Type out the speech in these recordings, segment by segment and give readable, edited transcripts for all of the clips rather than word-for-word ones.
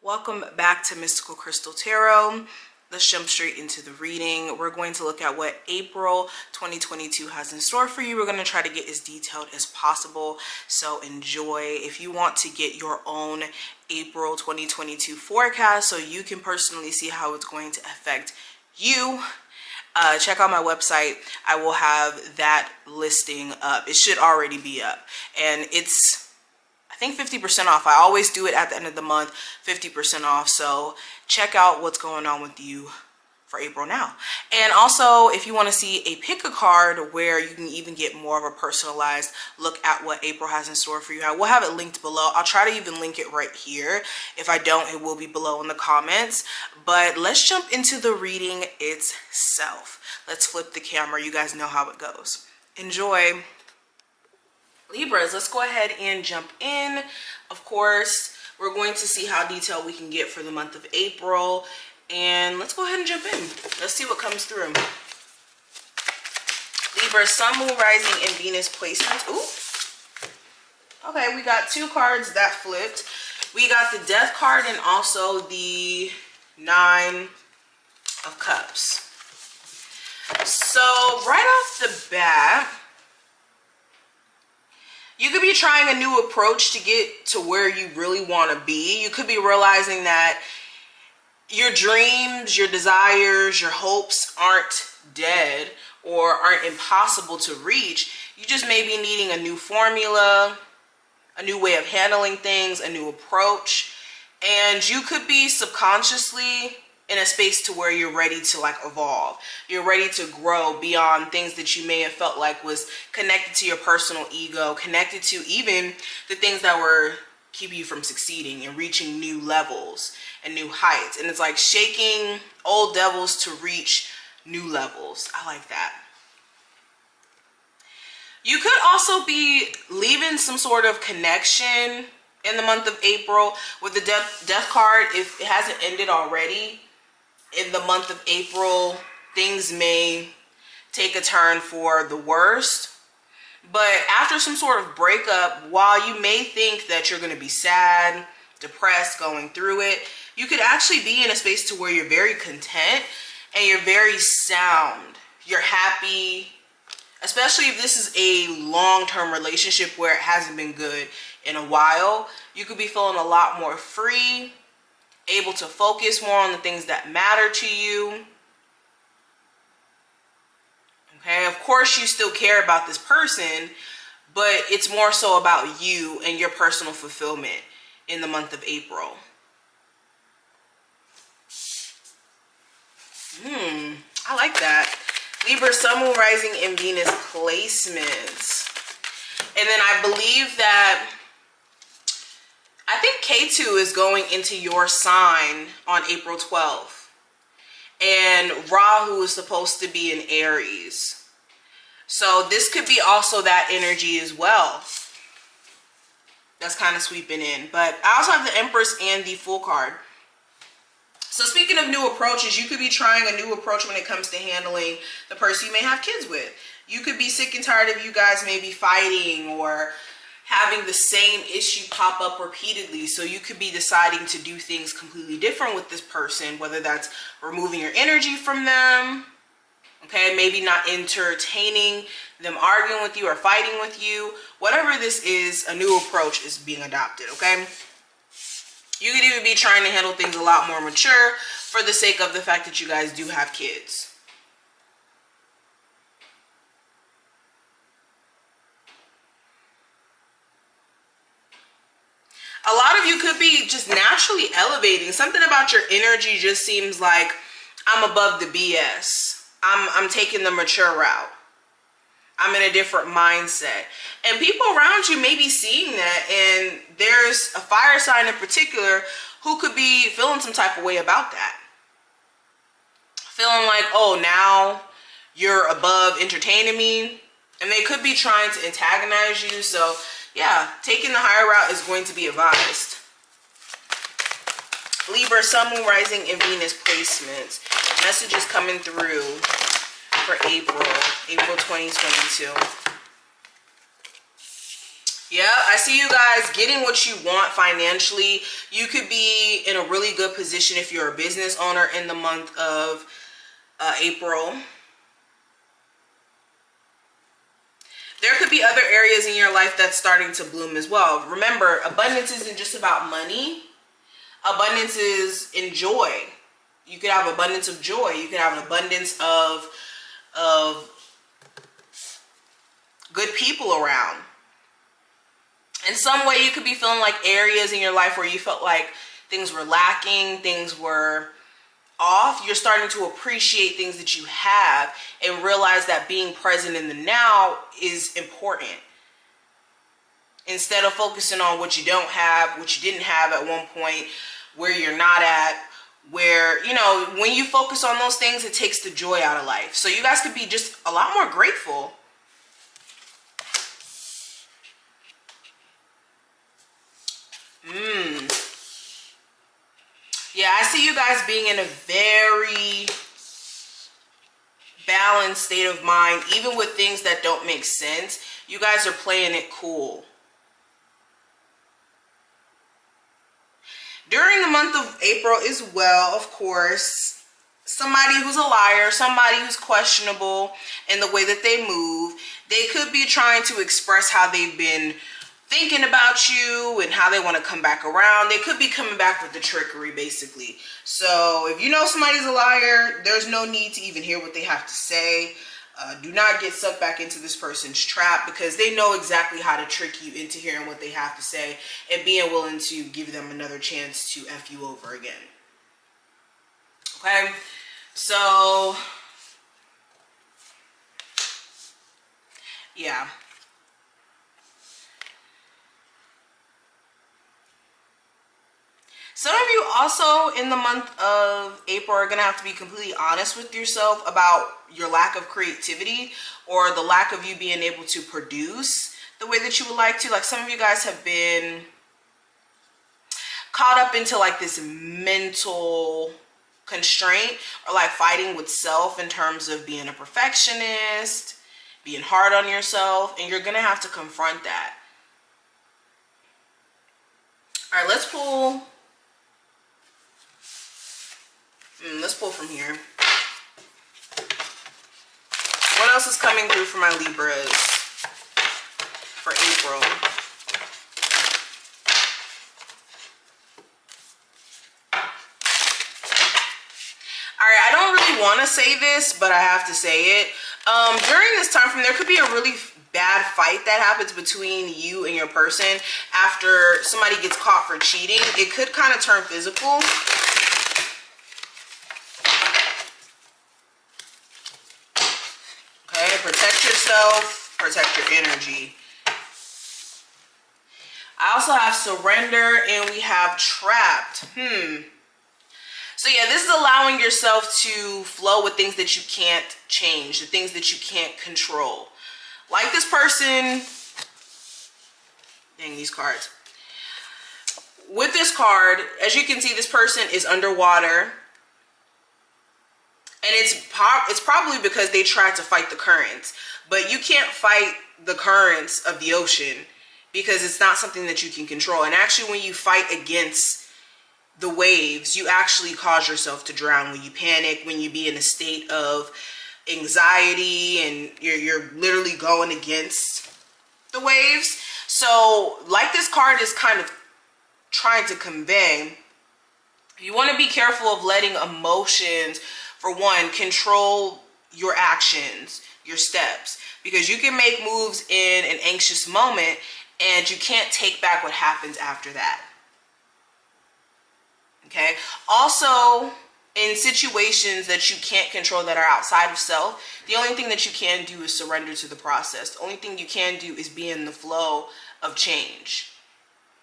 Welcome back to Mystical Crystal Tarot. Let's jump straight into the reading. We're going to look at what April 2022 has in store for you. We're going to try to get as detailed as possible, so enjoy. If you want to get your own April 2022 forecast so you can personally see how it's going to affect you, check out my website. I will have that listing up. It should already be up, and it's I think 50% off. I always do it at the end of the month, 50% off. So check out what's going on with you for April now. And also, if you want to see a pick a card where you can even get more of a personalized look at what April has in store for you, I will have it linked below. I'll try to even link it right here. If I don't, it will be below in the comments. But let's jump into the reading itself. Let's flip the camera. You guys know how it goes. Enjoy. Libras, let's go ahead and jump in. Of course, we're going to see how detailed we can get for the month of April. And let's go ahead and jump in. Let's see what comes through. Libra, Sun, Moon, Rising, and Venus placements. Ooh. Okay, we got two cards that flipped. We got the Death card and also the Nine of Cups. So, right off the bat, you could be trying a new approach to get to where you really want to be. You could be realizing that your dreams, your desires, your hopes aren't dead or aren't impossible to reach. You just may be needing a new formula, a new way of handling things, a new approach. And you could be subconsciously in a space to where you're ready to evolve. You're ready to grow beyond things that you may have felt like was connected to your personal ego, connected to even the things that were keeping you from succeeding and reaching new levels and new heights. And it's like shaking old devils to reach new levels. I like that. You could also be leaving some sort of connection in the month of April with the death card. If it hasn't ended already, in the month of April, things may take a turn for the worst. But after some sort of breakup, while you may think that you're going to be sad, depressed, going through it, you could actually be in a space to where you're very content and you're very sound. You're happy, especially if this is a long-term relationship where it hasn't been good in a while. You could be feeling a lot more free, able to focus more on the things that matter to you. Okay, of course you still care about this person, but it's more so about you and your personal fulfillment in the month of April. I like that. Libra, Sun, Moon, Rising, and Venus placements. And then I believe that I think K2 is going into your sign on April 12th. And Rahu is supposed to be in Aries. So this could be also that energy as well. That's kind of sweeping in. But I also have the Empress and the Fool card. So speaking of new approaches, you could be trying a new approach when it comes to handling the person you may have kids with. You could be sick and tired of you guys maybe fighting or having the same issue pop up repeatedly. So you could be deciding to do things completely different with this person, whether that's removing your energy from them, okay, maybe not entertaining them arguing with you or fighting with you. Whatever this is, a new approach is being adopted, okay? You could even be trying to handle things a lot more mature for the sake of the fact that you guys do have kids. A lot of you could be just naturally elevating. Something about your energy just seems like, I'm above the BS. I'm taking the mature route. I'm in a different mindset. And people around you may be seeing that, and there's a fire sign in particular who could be feeling some type of way about that. Feeling like, oh, now you're above entertaining me. And they could be trying to antagonize you. So yeah, taking the higher route is going to be advised. Libra, Sun, Moon, Rising, and Venus placements. Messages coming through for April 2022. Yeah, I see you guys getting what you want financially. You could be in a really good position if you're a business owner in the month of April. There could be other areas in your life that's starting to bloom as well. Remember, abundance isn't just about money. Abundance is in joy. You could have abundance of joy. You could have an abundance of good people around. In some way, you could be feeling like areas in your life where you felt like things were lacking, things were off. You're starting to appreciate things that you have and realize that being present in the now is important. Instead of focusing on what you don't have, what you didn't have at one point, where you're not at, where, you know, when you focus on those things, it takes the joy out of life. So you guys could be just a lot more grateful. Yeah, I see you guys being in a very balanced state of mind, even with things that don't make sense. You guys are playing it cool. During the month of April as well, of course, somebody who's a liar, somebody who's questionable in the way that they move, they could be trying to express how they've been thinking about you and how they want to come back around. They could be coming back with the trickery, basically. So if you know somebody's a liar, there's no need to even hear what they have to say. Do not get sucked back into this person's trap, because they know exactly how to trick you into hearing what they have to say and being willing to give them another chance to F you over again. Okay, so yeah. Some of you also in the month of April are going to have to be completely honest with yourself about your lack of creativity or the lack of you being able to produce the way that you would like to. Like, some of you guys have been caught up into like this mental constraint, or like fighting with self in terms of being a perfectionist, being hard on yourself, and you're going to have to confront that. All right, let's pull from here. What else is coming through for my Libras for April? All right, I don't really want to say this, but I have to say it. During this time frame, there could be a really bad fight that happens between you and your person after somebody gets caught for cheating. It could kind of turn physical. Protect yourself, protect your energy. I also have surrender, and we have trapped. So yeah, this is allowing yourself to flow with things that you can't change, the things that you can't control. Like this person, dang, these cards. With this card, as you can see, this person is underwater. And it's probably because they tried to fight the currents. But you can't fight the currents of the ocean because it's not something that you can control. And actually, when you fight against the waves, you actually cause yourself to drown. When you panic, when you be in a state of anxiety, and you're literally going against the waves. So like this card is kind of trying to convey, you want to be careful of letting emotions, for one, control your actions, your steps, because you can make moves in an anxious moment and you can't take back what happens after that. Okay. Also, in situations that you can't control that are outside of self, the only thing that you can do is surrender to the process. The only thing you can do is be in the flow of change,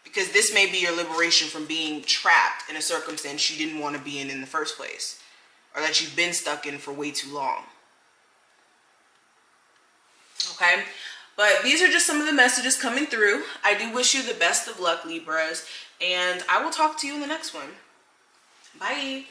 because this may be your liberation from being trapped in a circumstance you didn't want to be in the first place, or that you've been stuck in for way too long. Okay, but these are just some of the messages coming through. I do wish you the best of luck, Libras, and I will talk to you in the next one. Bye.